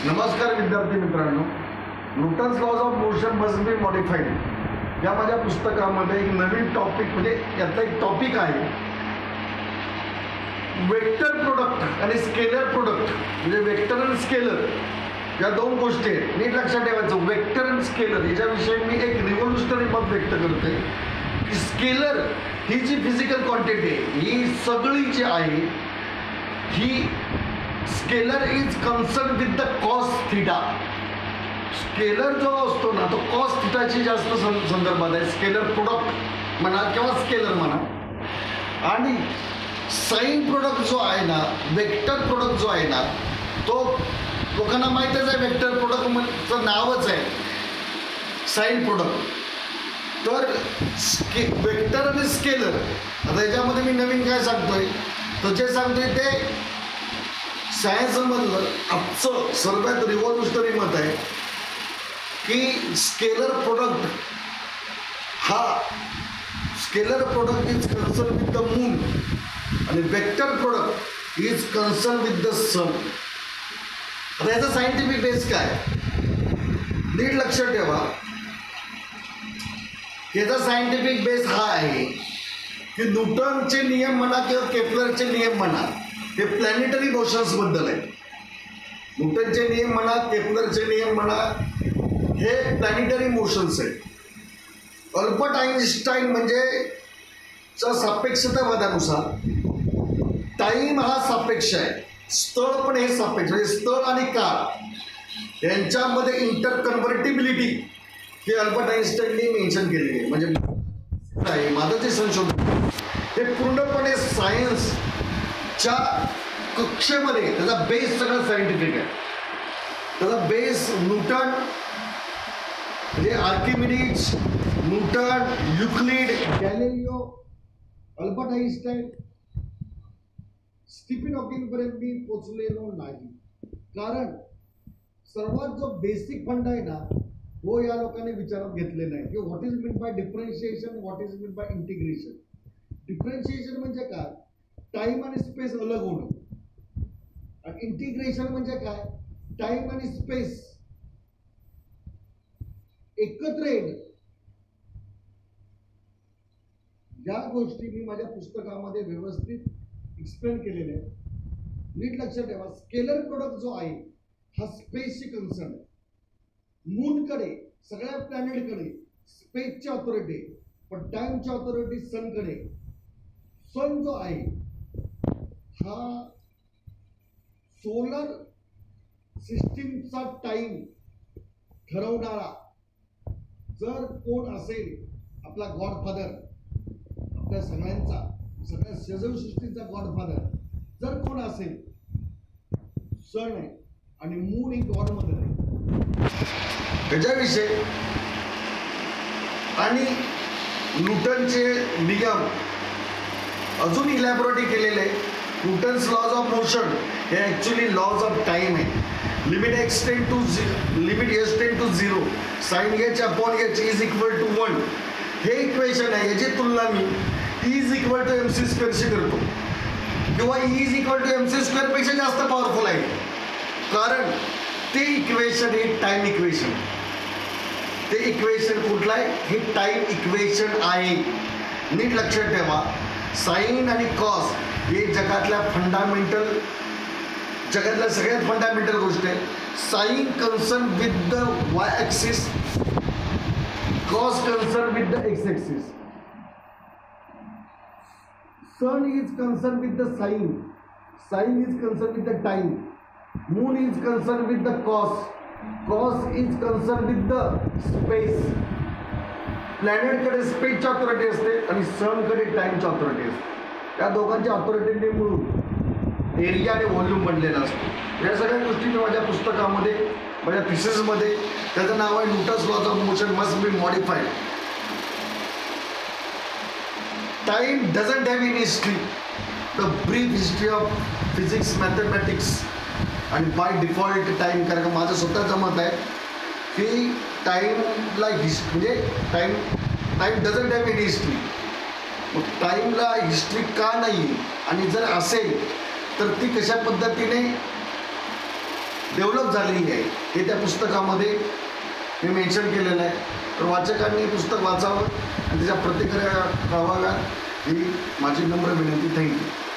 नमस्कार विद्यार्थी मित्रांनो, Newton's laws of motion must be modified या माझ्या पुस्तकामध्ये एक नवीन टॉपिक म्हणजे याचा एक टॉपिक आहे वेक्टर प्रोडक्ट आणि स्केलर प्रोडक्ट. म्हणजे वेक्टर आणि स्केलर या दोन गोष्टी आहेत, नीट लक्षात ठेवायचं. वेक्टर आणि स्केलर याच्याविषयी मी एक रिव्होल्युशनरी मत व्यक्त करते की स्केलर ही जी फिजिकल क्वांटिटी आहे ही सगळी जी आहे ही scalar is concern with the cos theta. Scalar जो असतो ना तो कॉस थिटाची जास्त संदर्भात आहे. स्केलर प्रोडक्ट म्हणा किंवा स्केलर म्हणा. आणि साइन प्रोडक्ट जो आहे ना, वेक्टर प्रोडक्ट जो आहे ना, तो लोकांना माहीतच आहे. वेक्टर प्रोडक्टचं नावच आहे साइन प्रोडक्ट. तर वेक्टर आणि स्केलर आता याच्यामध्ये मी नवीन काय सांगतोय तर जे सांगतोय ते सायन्समधलं आजचं सर्वात रिव्होल्युशनरी मत आहे की scalar product is concern with the moon आणि vector product is concern with the sun. आता याचा सायंटिफिक बेस काय नीट लक्षात ठेवा. याचा सायंटिफिक बेस हा आहे की न्यूटनचे नियम म्हणा किंवा केप्लरचे नियम म्हणा हे प्लॅनेटरी मोशन्सबद्दल आहे. न्यूटनचे नियम म्हणा केप्लरचे नियम म्हणा हे प्लॅनेटरी मोशन्स आहे. अल्बर्ट आइन्स्टाईन म्हणजे सापेक्षतावादानुसार टाईम हा सापेक्ष आहे, स्थळ पण हे सापेक्ष. म्हणजे स्थळ आणि काळ यांच्यामध्ये इंटर कन्व्हर्टिबिलिटी हे अल्बर्ट आइन्स्टाईनने मेन्शन केलेली आहे. म्हणजे माझं जे संशोधन हे पूर्णपणे सायन्सच्या कक्षेमध्ये त्याचा बेस सगळं सायंटिफिक आहे. त्याचा बेस न्यूटन म्हणजे Archimedes, Newton, Euclid, Galileo, Albert Einstein, Stephen हॉकिंगपर्यंत मी पोचलेलो नाही. कारण सर्वात जो बेसिक फंड आहे ना वो या लोकांनी विचारात घेतले नाही की what is mean by differentiation, what is mean by integration. Differentiation म्हणजे काय, टाइम आणि स्पेस अलग होणं. आणि इंटिग्रेशन म्हणजे काय, टाइम आणि स्पेस एकत्र येणं. या गोष्टी मी माझ्या पुस्तकामध्ये व्यवस्थित एक्सप्लेन केलेल्या आहेत. नीट लक्षात ठेवा. स्केलर प्रोडक्ट जो आहे हा स्पेसशी कन्सर्न आहे. मूनकडे सगळ्या प्लॅनेटकडे स्पेसची ऑथॉरिटी, पण टाइमची ऑथॉरिटी सनकडे. सन जो आहे हा सोलर सिस्टीमचा टाइम ठरवणारा जर कोण असेल आपला गॉडफादर, आपल्या सगळ्या सजीवसृष्टीचा गॉडफादर जर कोण असेल सन आहे आणि मून ही गॉड मदर आहे. त्याच्याविषयी आणि न्यूटनचे नियम अजून इलॅबोरेट केलेले. न्यूटन्स लॉज ऑफ मोशन हे ॲक्च्युली लॉज ऑफ टाईम आहे. Limit S ten to 0 sine H upon H is equal to 1 हे इक्वेशन आहे. याची तुलना मी इज इक्वल टू MC स्क्वेअरशी करतो किंवा इज इक्वल टू MC स्क्वेअरपेक्षा जास्त पॉवरफुल आहे. कारण ते इक्वेशन हे टाइम इक्वेशन, ते इक्वेशन कुठलं आहे हे टाइम इक्वेशन आहे. नीट लक्षात ठेवा. साइन आणि कॉस हे जगातल्या सगळ्यात फंडामेंटल गोष्ट आहे. Sine concern with the y axis, cos concern with the x axis. Sun is concern with the sine is concern with the time, moon is concern with the cos is concern with the space. प्लॅनेटकडे स्पेसची authority असते आणि सनकडे टाईमची authority असते. या दोघांच्या ऑथॉरिटीने मिळून area आणि व्हॉल्यूम बनलेला असतो. या सगळ्या गोष्टी मी माझ्या पुस्तकामध्ये, माझ्या थिसिसमध्ये, त्याचं नाव आहे Newton's laws of motion must be modified. Time doesn't have in history, the brief history of physics, mathematics आणि बाय डिफॉल्ट टाईम. कारण का माझं स्वतःचं मत आहे की टाईमला म्हणजे time doesn't have in history. मग टाईमला हिस्ट्री का नाही आणि जर असेल तर ती कशा पद्धतीने डेव्हलप झालेली आहे हे त्या पुस्तकामध्ये मी मेन्शन केलेलं आहे. तर वाचकांनी पुस्तक वाचावं आणि त्याच्या प्रतिक्रिया कळवाव्यात ही माझी नम्र विनंती. थँक्यू.